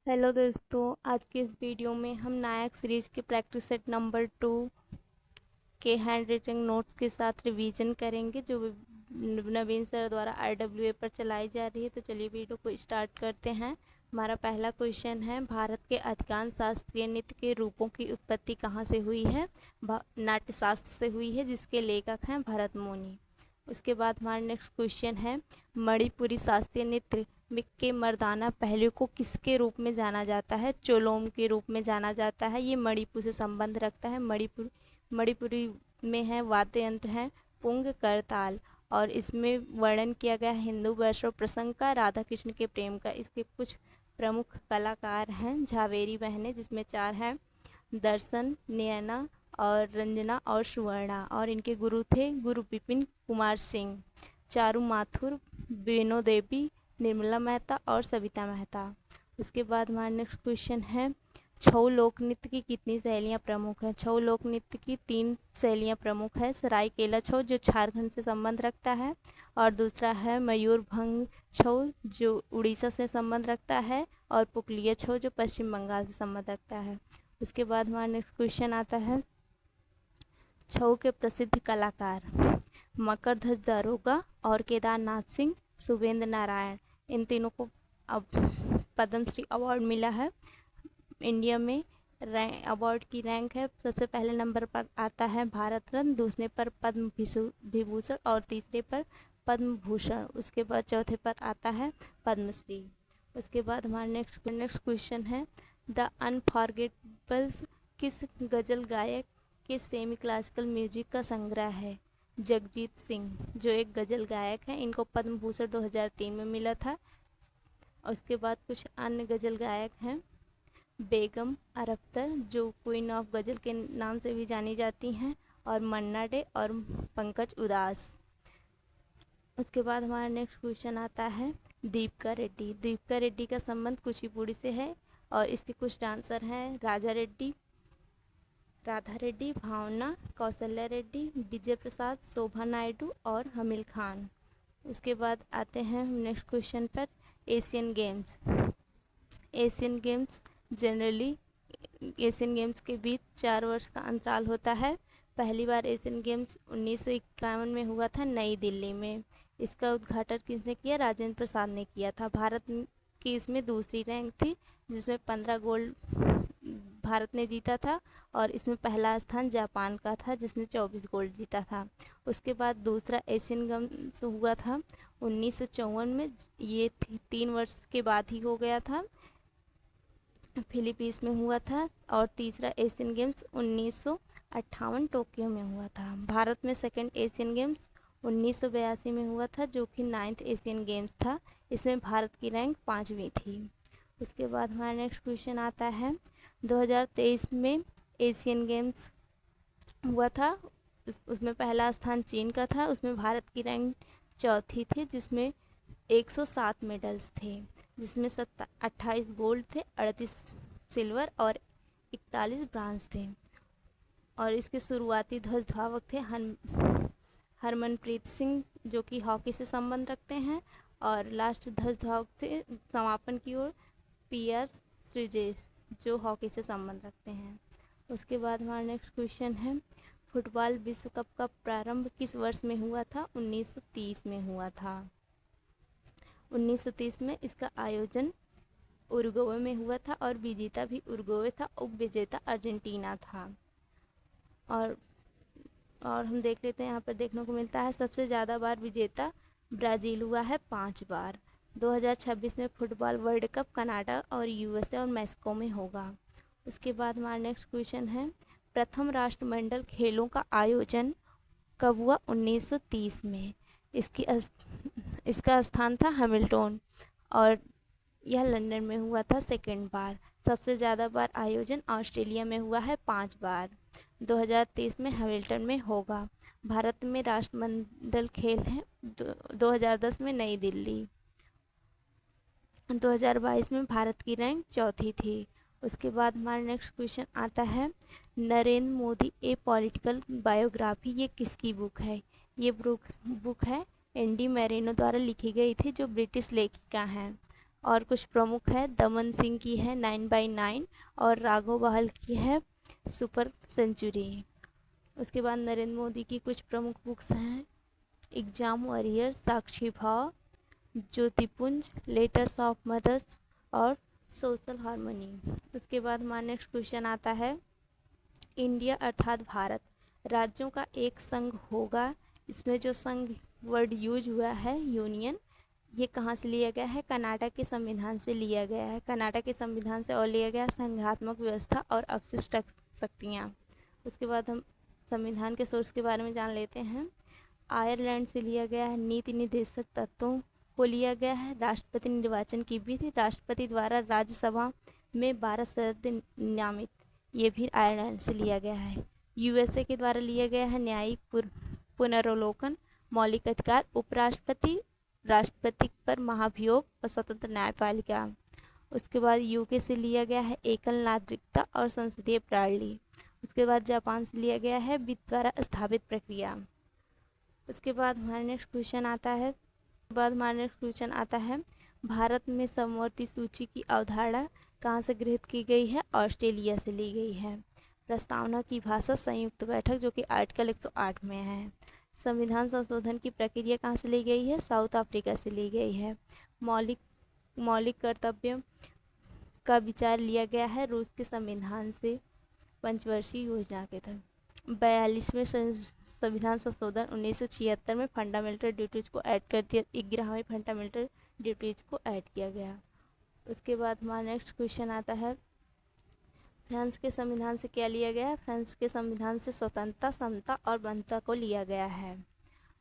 Hello दोस्तों, आज के इस वीडियो में हम नायक सीरीज के प्रैक्टिस सेट नंबर 2 के हैंड राइटिंग नोट्स के साथ रिवीजन करेंगे जो नवीन सर द्वारा RWA पर चलाई जा रही है। तो चलिए वीडियो को स्टार्ट करते हैं। हमारा पहला क्वेश्चन है, भारत के अधिकांश शास्त्रीय नृत्य के रूपों की उत्पत्ति कहाँ से हुई है? नाट्यशास्त्र से हुई है, जिसके लेखक हैं भरत मुनि। उसके बाद हमारा नेक्स्ट क्वेश्चन है, मणिपुरी शास्त्रीय नृत्य के मर्दाना पहलू को किसके रूप में जाना जाता है? चोलोम के रूप में जाना जाता है। ये मणिपुर से संबंध रखता है। मणिपुरी में है वाद्य यंत्र है पुंग करताल, और इसमें वर्णन किया गया है हिंदू वैष्णव प्रसंग का, राधा कृष्ण के प्रेम का। इसके कुछ प्रमुख कलाकार हैं झावेरी बहनें, जिसमें 4 हैं, दर्शन, नयना और रंजना और सुवर्णा, और इनके गुरु थे गुरु विपिन कुमार सिंह, चारू माथुर, बेनो देवी, निर्मला मेहता और सविता मेहता। उसके बाद हमारा नेक्स्ट क्वेश्चन है, छऊ लोक नृत्य की कितनी शैलियाँ प्रमुख हैं? छऊ लोक नृत्य की 3 शैलियाँ प्रमुख है। सरायकेला छऊ जो झारखंड से संबंध रखता है, और दूसरा है मयूरभंग छऊ जो उड़ीसा से संबंध रखता है, और पुकलिया छऊ जो पश्चिम बंगाल से संबंध रखता है। उसके बाद हमारा नेक्स्ट क्वेश्चन आता है, छऊ के प्रसिद्ध कलाकार मकरध्वज दरोगा और केदारनाथ सिंह, शुभेंद्र नारायण, इन तीनों को अब पद्मश्री अवार्ड मिला है। इंडिया में अवार्ड की रैंक है, सबसे पहले नंबर पर आता है भारत रत्न, दूसरे पर पद्म विभूषण और तीसरे पर पद्म भूषण। उसके बाद चौथे पर आता है पद्मश्री। उसके बाद हमारा नेक्स्ट क्वेश्चन है, द अनफॉरगेटेबल्स किस गज़ल गायक के सेमी क्लासिकल म्यूजिक का संग्रह है? जगजीत सिंह जो एक गज़ल गायक हैं, इनको पद्म भूषण 2003 में मिला था। उसके बाद कुछ अन्य गज़ल गायक हैं, बेगम अख्तर जो क्वीन ऑफ गज़ल के नाम से भी जानी जाती हैं, और मन्ना डे और पंकज उदास। उसके बाद हमारा नेक्स्ट क्वेश्चन आता है, दीपिका रेड्डी। दीपिका रेड्डी का संबंध कुचिपुड़ी से है, और इसके कुछ डांसर हैं, राजा रेड्डी, राधा रेड्डी, भावना, कौशल्या रेड्डी, विजय प्रसाद, शोभा नायडू और हमील खान। उसके बाद आते हैं हम नेक्स्ट क्वेश्चन पर, Asian games. Asian games generally Asian games के बीच 4 वर्ष का अंतराल होता है। पहली बार एशियन गेम्स 1951 में हुआ था नई दिल्ली में। इसका उद्घाटन किसने किया? राजेंद्र प्रसाद ने किया था। भारत की इसमें दूसरी रैंक थी, जिसमें 15 गोल्ड भारत ने जीता था, और इसमें पहला स्थान जापान का था जिसने 24 गोल्ड जीता था। उसके बाद दूसरा एशियन गेम्स हुआ था 1954 में, ये 3 वर्ष के बाद ही हो गया था, फिलीपींस में हुआ था। और तीसरा एशियन गेम्स 1958 टोक्यो में हुआ था। भारत में सेकंड एशियन गेम्स 1982 में हुआ था, जो कि 9th एशियन गेम्स था। इसमें भारत की रैंक 5वीं थी। उसके बाद हमारा नेक्स्ट क्वेश्चन आता है, 2023 में एशियन गेम्स हुआ था, उसमें पहला स्थान चीन का था। उसमें भारत की रैंक 4थी थी, जिसमें 107 मेडल्स थे, जिसमें 28 गोल्ड थे, 38 सिल्वर और 41 ब्रांज थे। और इसके शुरुआती ध्वजधावक थे हरमनप्रीत सिंह जो कि हॉकी से संबंध रखते हैं, और लास्ट ध्वजधावक थे समापन की ओर PR श्रीजेश जो हॉकी से संबंध रखते हैं। उसके बाद हमारा नेक्स्ट क्वेश्चन है, फुटबॉल विश्व कप का प्रारंभ किस वर्ष में हुआ था? 1930 में हुआ था। 1930 में इसका आयोजन उरुग्वे में हुआ था, और विजेता भी उरुग्वे था, उप विजेता अर्जेंटीना था। और हम देख लेते हैं, यहाँ पर देखने को मिलता है सबसे ज़्यादा बार विजेता ब्राज़ील हुआ है 5 बार। 2026 में फुटबॉल वर्ल्ड कप कनाडा और USA और मैक्सिको में होगा। उसके बाद हमारा नेक्स्ट क्वेश्चन है, प्रथम राष्ट्रमंडल खेलों का आयोजन कब हुआ? 1930 में। इसका स्थान था हैमिल्टन, और यह लंदन में हुआ था सेकेंड बार। सबसे ज़्यादा बार आयोजन ऑस्ट्रेलिया में हुआ है 5 बार। 2023 में हैमिल्टन में होगा। भारत में राष्ट्रमंडल खेल हैं 2010 में नई दिल्ली। 2022 में भारत की रैंक 4थी थी। उसके बाद हमारा नेक्स्ट क्वेश्चन आता है, नरेंद्र मोदी ए पॉलिटिकल बायोग्राफी, ये किसकी बुक है? ये बुक है एंडी मैरिनो द्वारा लिखी गई थी, जो ब्रिटिश लेखिका हैं। और कुछ प्रमुख है, दमन सिंह की है 9/9 और राघव बहल की है सुपर सेंचुरी। उसके बाद नरेंद्र मोदी की कुछ प्रमुख बुक्स हैं, एग्जाम वॉरियर, साक्षी भाव, ज्योतिपुंज, लेटर्स ऑफ मदर्स और सोशल हार्मनी। उसके बाद हमारा नेक्स्ट क्वेश्चन आता है, इंडिया अर्थात भारत राज्यों का एक संघ होगा। इसमें जो संघ वर्ड यूज हुआ है यूनियन, ये कहाँ से लिया गया है? कर्नाटक के संविधान से लिया गया है। कर्नाटक के संविधान से और लिया गया संघात्मक व्यवस्था और अवशिष्ट शक्तियाँ। उसके बाद हम संविधान के सोर्स के बारे में जान लेते हैं। आयरलैंड से लिया गया है, नीति निर्देशक तत्वों को लिया गया है, राष्ट्रपति निर्वाचन की विधि, राष्ट्रपति द्वारा राज्यसभा में 12 सदस्य नामित, ये भी आयरलैंड से लिया गया है। यूएसए के द्वारा लिया गया है न्यायिक पुनर्वलोकन, मौलिक अधिकार, उपराष्ट्रपति, राष्ट्रपति पर महाभियोग और स्वतंत्र न्यायपालिका। उसके बाद यूके से लिया गया है एकल नागरिकता और संसदीय प्रणाली। उसके बाद जापान से लिया गया है वित्त द्वारा स्थापित प्रक्रिया। उसके बाद हमारा नेक्स्ट क्वेश्चन आता है भारत में समवर्ती सूची की अवधारणा कहाँ से गृहीत की गई है? ऑस्ट्रेलिया से ली गई है। प्रस्तावना की भाषा संयुक्त बैठक, जो कि आर्टिकल 108 में है। संविधान संशोधन की प्रक्रिया कहाँ से ली गई है? साउथ अफ्रीका से ली गई है। मौलिक कर्तव्य का विचार लिया गया है रूस के संविधान से पंचवर्षीय योजना के तहत। 42वें संविधान संशोधन 1976 में फंडामेंटल ड्यूटीज को ऐड कर दिया, 11वें फंडामेंटल ड्यूटीज को ऐड किया गया। उसके बाद हमारा नेक्स्ट क्वेश्चन आता है, फ्रांस के संविधान से क्या लिया गया है? फ्रांस के संविधान से स्वतंत्रता, समता और बंधुता को लिया गया है।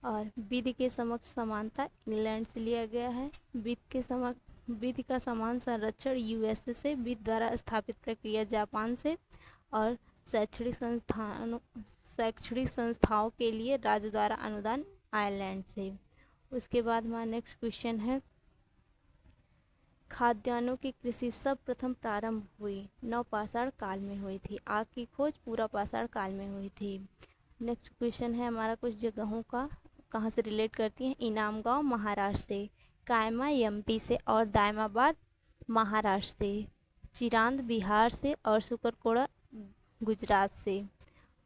और विधि के समक्ष समानता इंग्लैंड से लिया गया है। विधि का समान संरक्षण यूएसए से, विधि द्वारा स्थापित प्रक्रिया जापान से, और शैक्षणिक संस्थाओं के लिए राज्य द्वारा अनुदान आयरलैंड से। उसके बाद हमारा नेक्स्ट क्वेश्चन है, खाद्यान्नों की कृषि सर्वप्रथम प्रारंभ हुई नवपाषाण काल में हुई थी। आग की खोज पूरा पाषाण काल में हुई थी। नेक्स्ट क्वेश्चन है हमारा कुछ जगहों का कहाँ से रिलेट करती हैं। इनामगांव महाराष्ट्र से, कायमा एमपी से और दायमाबाद महाराष्ट्र से, चिरांद बिहार से और सुकरकोड़ा गुजरात से,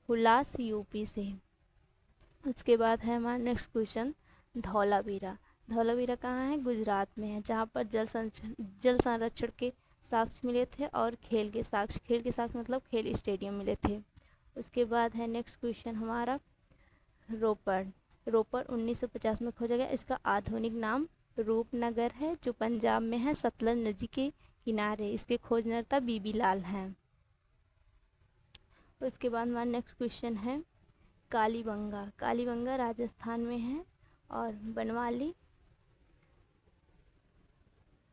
हुलास यूपी से। उसके बाद है हमारा नेक्स्ट क्वेश्चन, धौलावीरा। धौलावीरा कहाँ है? गुजरात में है, जहाँ पर जल संरक्षण के साक्ष्य मिले थे और खेल के साक्ष्य मतलब खेल स्टेडियम मिले थे। उसके बाद है नेक्स्ट क्वेश्चन हमारा, रोपड़ 1950 में खोजा गया। इसका आधुनिक नाम रूपनगर है, जो पंजाब में है, सतलज नदी के किनारे। इसके खोजकर्ता बीबी लाल हैं। उसके बाद हमारा नेक्स्ट क्वेश्चन है, कालीबंगा राजस्थान में है और बनवाली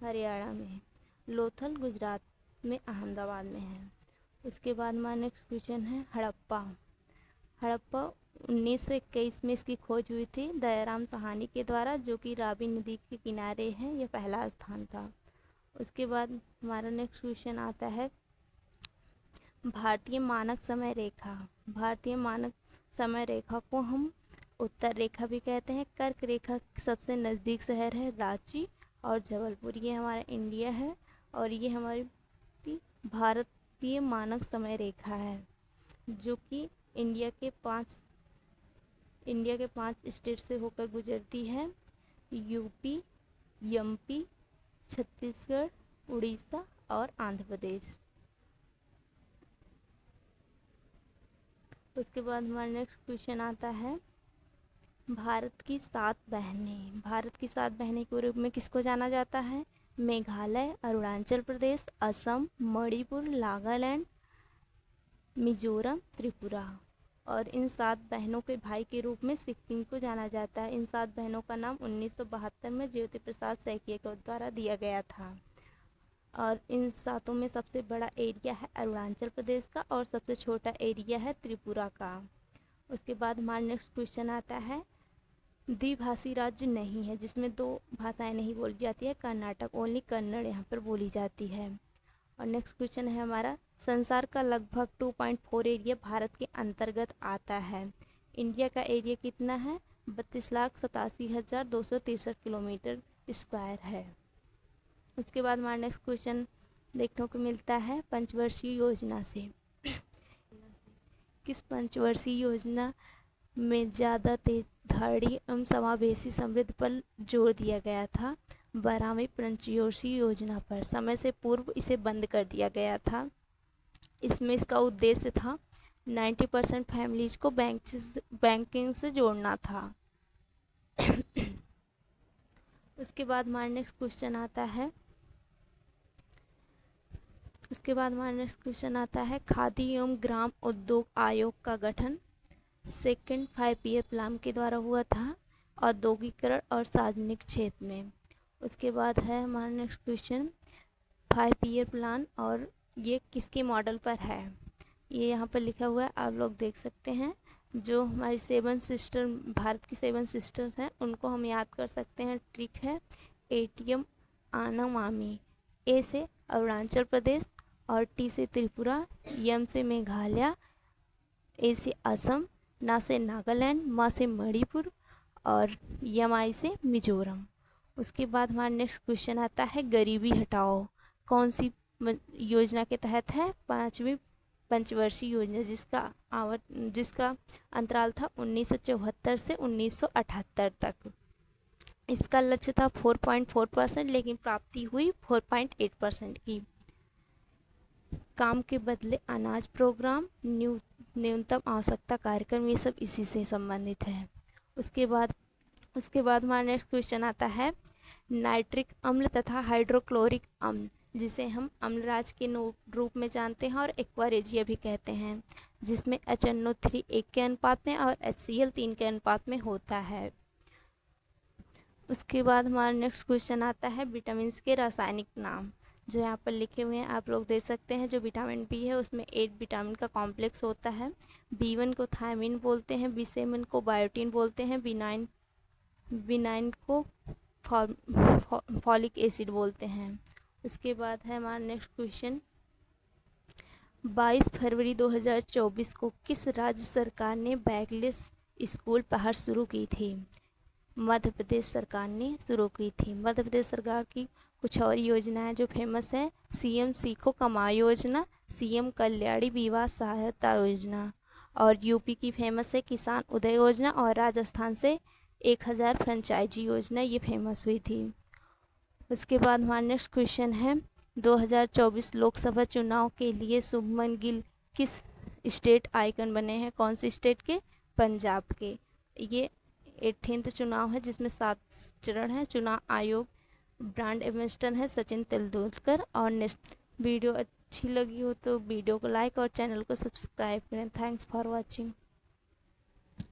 हरियाणा में है, लोथल गुजरात में, अहमदाबाद में है। उसके बाद हमारा नेक्स्ट क्वेश्चन है, हड़प्पा 1921 में इसकी खोज हुई थी दयाराम साहनी के द्वारा, जो कि रावी नदी के किनारे है। यह पहला स्थान था। उसके बाद हमारा नेक्स्ट क्वेश्चन आता है, भारतीय मानक समय रेखा को हम उत्तर रेखा भी कहते हैं। कर्क रेखा सबसे नज़दीक शहर है रांची और जबलपुर। ये हमारा इंडिया है और ये हमारी भारतीय मानक समय रेखा है, जो कि इंडिया के 5 स्टेट से होकर गुजरती है, यूपी, एमपी, छत्तीसगढ़, उड़ीसा और आंध्र प्रदेश। उसके बाद हमारा नेक्स्ट क्वेश्चन आता है, भारत की 7 बहनें के रूप में किसको जाना जाता है? मेघालय, अरुणाचल प्रदेश, असम, मणिपुर, नागालैंड, मिजोरम, त्रिपुरा। और इन 7 बहनों के भाई के रूप में सिक्किम को जाना जाता है। इन 7 बहनों का नाम 1972 में ज्योति प्रसाद सैकिया के द्वारा दिया गया था। और इन 7 में सबसे बड़ा एरिया है अरुणाचल प्रदेश का और सबसे छोटा एरिया है त्रिपुरा का। उसके बाद हमारा नेक्स्ट क्वेश्चन आता है, द्विभाषी राज्य नहीं है जिसमें 2 भाषाएं नहीं बोली जाती है। कर्नाटक, ओनली कन्नड़ यहाँ पर बोली जाती है। और नेक्स्ट क्वेश्चन है हमारा, संसार का लगभग 2.4 एरिया भारत के अंतर्गत आता है। इंडिया का एरिया कितना है? 32,87,263 किलोमीटर स्क्वायर है। उसके बाद हमारा नेक्स्ट क्वेश्चन देखने को मिलता है पंचवर्षीय योजना से। किस पंचवर्षीय योजना में ज़्यादा तेज धाड़ी एवं समावेशी समृद्धि पर जोर दिया गया था? 12वीं पंचवर्षीय योजना पर। समय से पूर्व इसे बंद कर दिया गया था। इसमें इसका उद्देश्य था 90% फैमिलीज को बैंकिंग से जोड़ना था। उसके बाद हमारा नेक्स्ट क्वेश्चन आता है खादी एवं ग्राम उद्योग आयोग का गठन सेकेंड 5 ईयर प्लान के द्वारा हुआ था औद्योगिकरण और सार्वजनिक क्षेत्र में। उसके बाद है हमारा नेक्स्ट क्वेश्चन 5 ईयर प्लान और ये किसके मॉडल पर है? ये यहाँ पर लिखा हुआ है, आप लोग देख सकते हैं। जो हमारी 7 सिस्टर भारत की 7 सिस्टर्स हैं उनको हम याद कर सकते हैं। ट्रिक है ATM आना मामी, A से अरुणाचल प्रदेश और T से त्रिपुरा, M से मेघालय, A से असम, ना से नागालैंड, मा से मणिपुर और MI से मिजोरम। उसके बाद हमारा नेक्स्ट क्वेश्चन आता है गरीबी हटाओ कौन सी योजना के तहत है? 5वीं पंचवर्षीय योजना जिसका अंतराल था 1974 से 1978 तक। इसका लक्ष्य था 4.4% लेकिन प्राप्ति हुई 4.8% की। काम के बदले अनाज प्रोग्राम, न्यूनतम आवश्यकता कार्यक्रम, ये सब इसी से संबंधित है। उसके बाद हमारा नेक्स्ट क्वेश्चन आता है नाइट्रिक अम्ल तथा हाइड्रोक्लोरिक अम्ल, जिसे हम अम्लराज के रूप में जानते हैं और एक्वारेजिया भी कहते हैं, जिसमें HNO3 1 के अनुपात में और HCl 3 के अनुपात में होता है। उसके बाद हमारा नेक्स्ट क्वेश्चन आता है विटामिन के रासायनिक नाम, जो यहाँ पर लिखे हुए हैं आप लोग देख सकते हैं। जो विटामिन बी है उसमें 8 विटामिन का कॉम्प्लेक्स होता है। B1 को थायमिन बोलते हैं, B7 को बायोटिन बोलते हैं, B9 को फॉलिक एसिड बोलते हैं। उसके बाद है हमारा नेक्स्ट क्वेश्चन 22 फरवरी 2024 को किस राज्य सरकार ने बैगलेस स्कूल पहल शुरू की थी? मध्य प्रदेश सरकार ने शुरू की थी। मध्य प्रदेश सरकार की कुछ और योजनाएं जो फेमस है CM सीखो कमाओ योजना, CM कल्याणी विवाह सहायता योजना, और यूपी की फेमस है किसान उदय योजना, और राजस्थान से 1000 फ्रेंचाइजी योजना ये फेमस हुई थी। उसके बाद हमारा नेक्स्ट क्वेश्चन है 2024 लोकसभा चुनाव के लिए शुभमन गिल किस स्टेट आइकन बने हैं? कौन सी स्टेट के? पंजाब के। ये 18th चुनाव है जिसमें 7 चरण है। चुनाव आयोग ब्रांड एम्बेसडर है सचिन तेंदुलकर। और नेक्स्ट वीडियो अच्छी लगी हो तो वीडियो को लाइक और चैनल को सब्सक्राइब करें। Thanks for watching.